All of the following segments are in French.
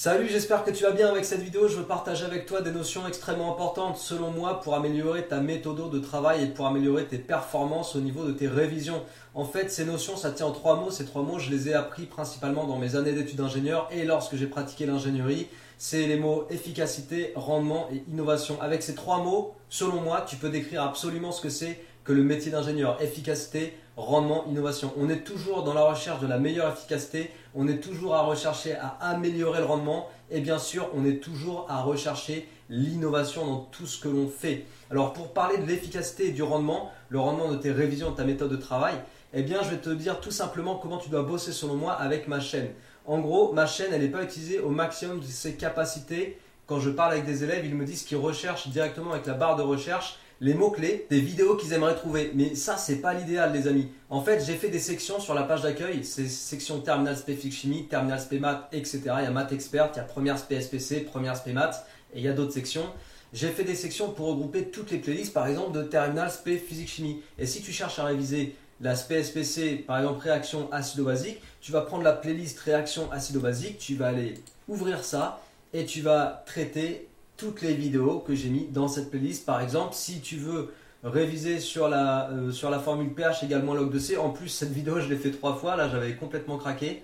Salut, j'espère que tu vas bien. Avec cette vidéo, je veux partager avec toi des notions extrêmement importantes selon moi pour améliorer ta méthode de travail et pour améliorer tes performances au niveau de tes révisions. En fait, ces notions, ça tient en trois mots. Ces trois mots, je les ai appris principalement dans mes années d'études d'ingénieur et lorsque j'ai pratiqué l'ingénierie. C'est les mots efficacité, rendement et innovation. Avec ces trois mots, selon moi, tu peux décrire absolument ce que c'est que le métier d'ingénieur. Efficacité, rendement, innovation. On est toujours dans la recherche de la meilleure efficacité, on est toujours à rechercher à améliorer le rendement et bien sûr, on est toujours à rechercher l'innovation dans tout ce que l'on fait. Alors pour parler de l'efficacité et du rendement, le rendement de tes révisions, de ta méthode de travail, eh bien je vais te dire tout simplement comment tu dois bosser selon moi avec ma chaîne. En gros, ma chaîne, elle n'est pas utilisée au maximum de ses capacités. Quand je parle avec des élèves, ils me disent qu'ils recherchent directement avec la barre de recherche les mots-clés des vidéos qu'ils aimeraient trouver. Mais ça, c'est pas l'idéal, les amis. En fait, j'ai fait des sections sur la page d'accueil. C'est section terminale spé physique chimie, terminale spé maths, etc. Il y a maths expert, il y a première spé SPC, première spé maths et il y a d'autres sections. J'ai fait des sections pour regrouper toutes les playlists, par exemple, de terminale spé physique chimie. Et si tu cherches à réviser la spé SPC, par exemple, réaction acido-basique, tu vas prendre la playlist réaction acido-basique, tu vas aller ouvrir ça et tu vas traiter toutes les vidéos que j'ai mis dans cette playlist. Par exemple, si tu veux réviser sur la formule pH également log de C, en plus cette vidéo je l'ai fait 3 fois, là j'avais complètement craqué.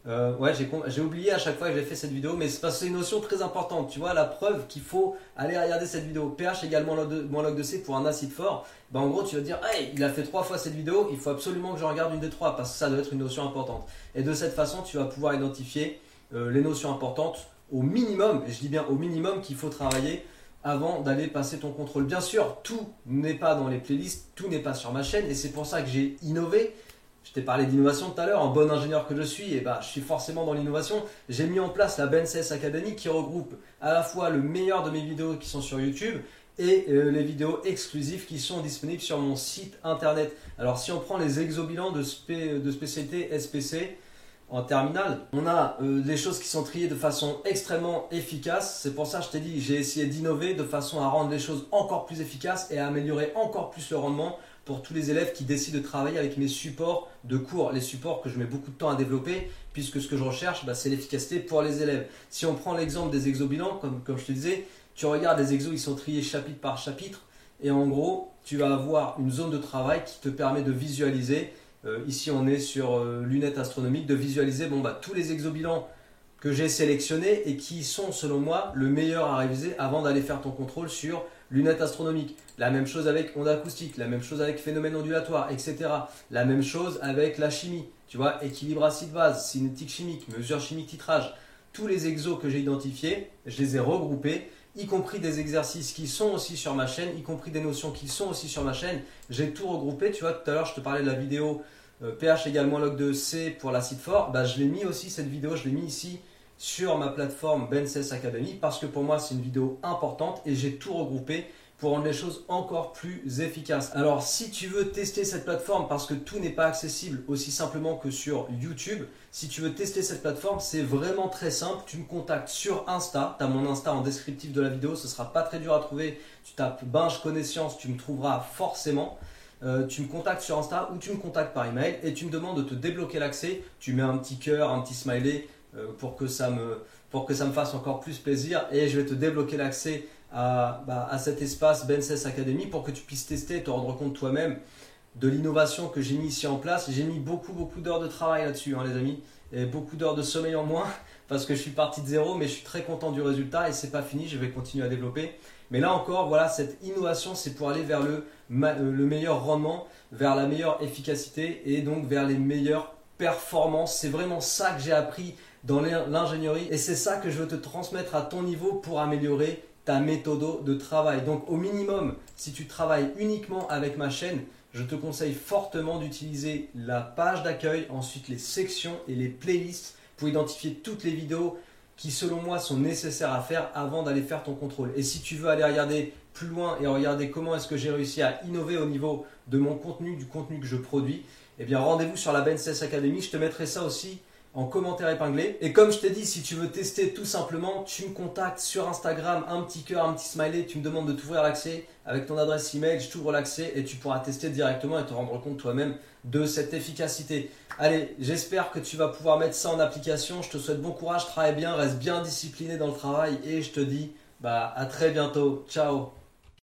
Ouais, j'ai oublié à chaque fois que j'ai fait cette vidéo, mais c'est parce que c'est une notion très importante. Tu vois, la preuve qu'il faut aller regarder cette vidéo. pH également log de C pour un acide fort. Ben, en gros, tu vas te dire, hey, il a fait 3 fois cette vidéo, il faut absolument que je regarde une des 3 parce que ça doit être une notion importante. Et de cette façon, tu vas pouvoir identifier les notions importantes au minimum, et je dis bien au minimum qu'il faut travailler avant d'aller passer ton contrôle. Bien sûr, tout n'est pas dans les playlists, tout n'est pas sur ma chaîne et c'est pour ça que j'ai innové. Je t'ai parlé d'innovation tout à l'heure, en bon ingénieur que je suis, et ben, je suis forcément dans l'innovation. J'ai mis en place la BNCS Academy qui regroupe à la fois le meilleur de mes vidéos qui sont sur YouTube et les vidéos exclusives qui sont disponibles sur mon site internet. Alors si on prend les exobilans de spécialité SPC, en terminale, on a des choses qui sont triées de façon extrêmement efficace. C'est pour ça que je t'ai dit, j'ai essayé d'innover de façon à rendre les choses encore plus efficaces et à améliorer encore plus le rendement pour tous les élèves qui décident de travailler avec mes supports de cours. Les supports que je mets beaucoup de temps à développer puisque ce que je recherche, c'est l'efficacité pour les élèves. Si on prend l'exemple des exobilans, comme je te disais, tu regardes les exos, ils sont triés chapitre par chapitre et en gros, tu vas avoir une zone de travail qui te permet de visualiser. Ici, on est sur lunettes astronomiques, de visualiser tous les exobilans que j'ai sélectionnés et qui sont, selon moi, le meilleur à réviser avant d'aller faire ton contrôle sur lunettes astronomiques. La même chose avec ondes acoustiques, la même chose avec phénomènes ondulatoires, etc. La même chose avec la chimie, tu vois, équilibre acide-base, cinétique chimique, mesure chimique titrage. Tous les exos que j'ai identifiés, je les ai regroupés, y compris des exercices qui sont aussi sur ma chaîne, y compris des notions qui sont aussi sur ma chaîne. J'ai tout regroupé, tu vois, tout à l'heure je te parlais de la vidéo pH également log de C pour l'acide fort. Je l'ai mis aussi, cette vidéo, je l'ai mis ici sur ma plateforme BNCS Academy parce que pour moi c'est une vidéo importante et j'ai tout regroupé pour rendre les choses encore plus efficaces. Alors si tu veux tester cette plateforme parce que tout n'est pas accessible aussi simplement que sur YouTube, si tu veux tester cette plateforme, c'est vraiment très simple. Tu me contactes sur Insta, tu as mon Insta en descriptif de la vidéo, ce sera pas très dur à trouver. Tu tapes Binge Connaissance, tu me trouveras forcément. Tu me contactes sur Insta ou tu me contactes par email et tu me demandes de te débloquer l'accès. Tu mets un petit cœur, un petit smiley pour que ça me fasse encore plus plaisir et je vais te débloquer l'accès à cet espace BNCS Academy pour que tu puisses tester et te rendre compte toi-même de l'innovation que j'ai mis ici en place. J'ai mis beaucoup d'heures de travail là-dessus, les amis, et beaucoup d'heures de sommeil en moins parce que je suis parti de zéro, mais je suis très content du résultat et c'est pas fini, je vais continuer à développer. Mais là encore, voilà, cette innovation, c'est pour aller vers le meilleur rendement, vers la meilleure efficacité et donc vers les meilleures performances. C'est vraiment ça que j'ai appris dans l'ingénierie et c'est ça que je veux te transmettre à ton niveau pour améliorer ta méthode de travail. Donc au minimum, si tu travailles uniquement avec ma chaîne, je te conseille fortement d'utiliser la page d'accueil, ensuite les sections et les playlists pour identifier toutes les vidéos qui selon moi sont nécessaires à faire avant d'aller faire ton contrôle. Et si tu veux aller regarder plus loin et regarder comment est-ce que j'ai réussi à innover au niveau de mon contenu, du contenu que je produis, eh bien rendez-vous sur la BNCS Academy. Je te mettrai ça aussi en commentaire épinglé. Et comme je t'ai dit, si tu veux tester tout simplement, tu me contactes sur Instagram, un petit cœur, un petit smiley, tu me demandes de t'ouvrir l'accès avec ton adresse email, je t'ouvre l'accès et tu pourras tester directement et te rendre compte toi-même de cette efficacité. Allez, j'espère que tu vas pouvoir mettre ça en application. Je te souhaite bon courage, travaille bien, reste bien discipliné dans le travail et je te dis à très bientôt. Ciao.